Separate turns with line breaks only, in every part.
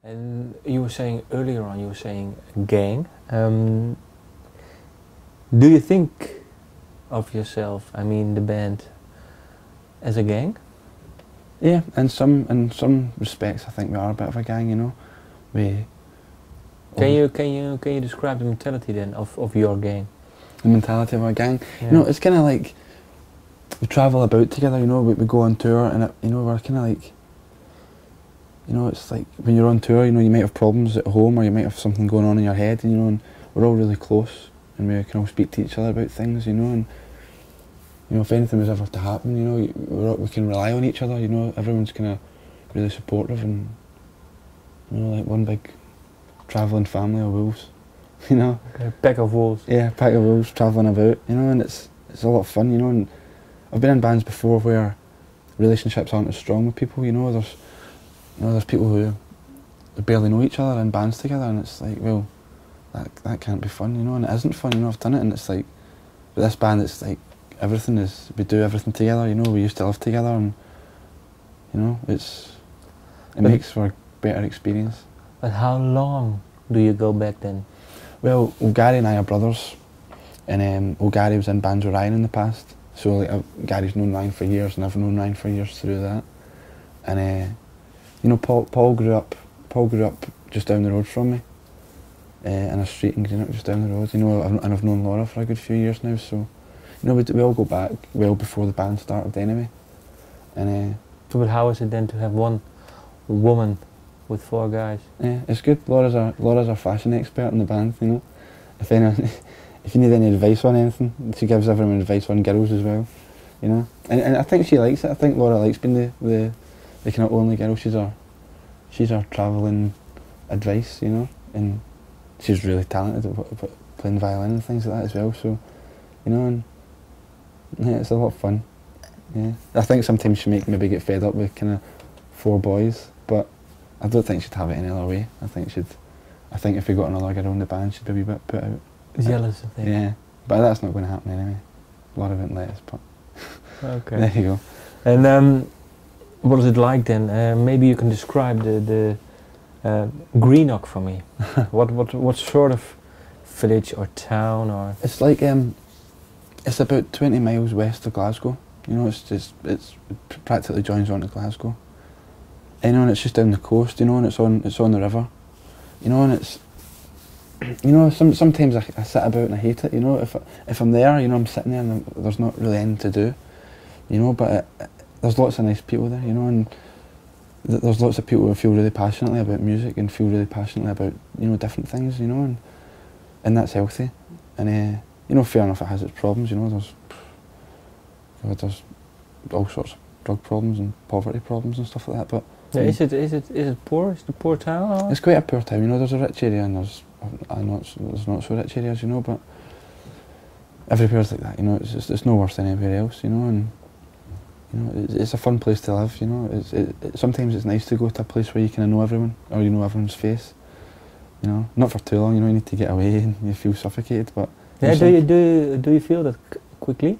And you were saying earlier on, you were saying gang. Do you think of yourself, I mean the band, as a gang?
Yeah, in some respects, I think we are a bit of a gang. You know, we.
Can you describe the mentality then of your gang?
The mentality of our gang.
Yeah.
You know, it's kind of like we travel about together. You know, we go on tour, and you know, we're kind of like. You know, it's like when you're on tour, you know, you might have problems at home or you might have something going on in your head, and, you know, and we're all really close and we can all speak to each other about things, you know, and, you know, if anything was ever to happen, you know, we can rely on each other, you know, everyone's kind of really supportive and, you know, like one big travelling family of wolves, you know.
A pack of wolves.
Yeah, pack of wolves travelling about, you know, and it's a lot of fun, you know, and I've been in bands before where relationships aren't as strong with people, you know, there's people who barely know each other in bands together, and it's like, well, that can't be fun, you know, and it isn't fun, you know. I've done it, and it's like, with this band, it's like everything is, we do everything together, you know. We used to live together, and you know, it makes for a better experience.
But how long do you go back then?
Well, Gary and I are brothers, and Gary was in bands with Ryan in the past, so like Gary's known Ryan for years, and I've known Ryan for years through that, and. You know, Paul grew up just down the road from me, in a street in Greenock just down the road. You know, and I've known Laura for a good few years now. So, you know, we all go back well before the band started anyway. And
but how is it then to have one woman with 4 guys?
Yeah, it's good. Laura's our fashion expert in the band. You know, if you need any advice on anything, she gives everyone advice on girls as well. You know, and I think she likes it. I think Laura likes being the kind of only girl. She's our travelling advice, you know, and she's really talented at playing violin and things like that as well. So, you know, and yeah, it's a lot of fun. Yeah, I think sometimes she might maybe get fed up with kind of 4 boys, but I don't think she'd have it any other way. I think if we got another girl in the band, she'd be a wee bit put out.
Jealous, I think.
Yeah, but that's not going to happen anyway. Laura wouldn't let us, but
okay.
There you go.
And what is it like then? Maybe you can describe the Greenock for me. what sort of village or town or?
It's like it's about 20 miles west of Glasgow. You know, it practically joins onto Glasgow. You know, and it's just down the coast. You know, and it's on the river. You know, and it's, you know, sometimes I sit about and I hate it. You know, if I'm there, you know, I'm sitting there and there's not really anything to do. You know, but there's lots of nice people there, you know, and there's lots of people who feel really passionately about music and feel really passionately about, you know, different things, you know, and that's healthy. And you know, fair enough, it has its problems, you know. There's all sorts of drug problems and poverty problems and stuff like that. But
yeah, is it poor? Is it a poor town? Or?
It's quite a poor town, you know. There's a rich area and there's not so rich areas, you know. But everywhere's like that, you know. It's no worse than anywhere else, you know. And you know, it's a fun place to live, you know. Sometimes it's nice to go to a place where you kind of know everyone, or you know everyone's face. You know, not for too long. You know, you need to get away and you feel suffocated. But
yeah, do you feel that quickly,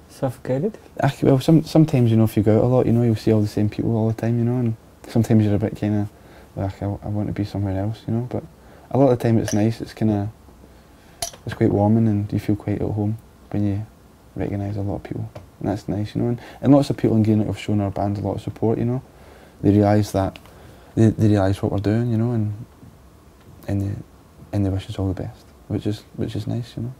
suffocated?
Well, sometimes, you know, if you go out a lot, you know, you'll see all the same people all the time, you know, and sometimes you're a bit kind of like, I want to be somewhere else, you know. But a lot of the time it's nice. It's quite warming, and you feel quite at home when you recognise a lot of people. And that's nice, you know, and lots of people in Greenock have shown our band a lot of support, you know. They realise that, they realise what we're doing, you know, and they wish us all the best, which is nice, you know.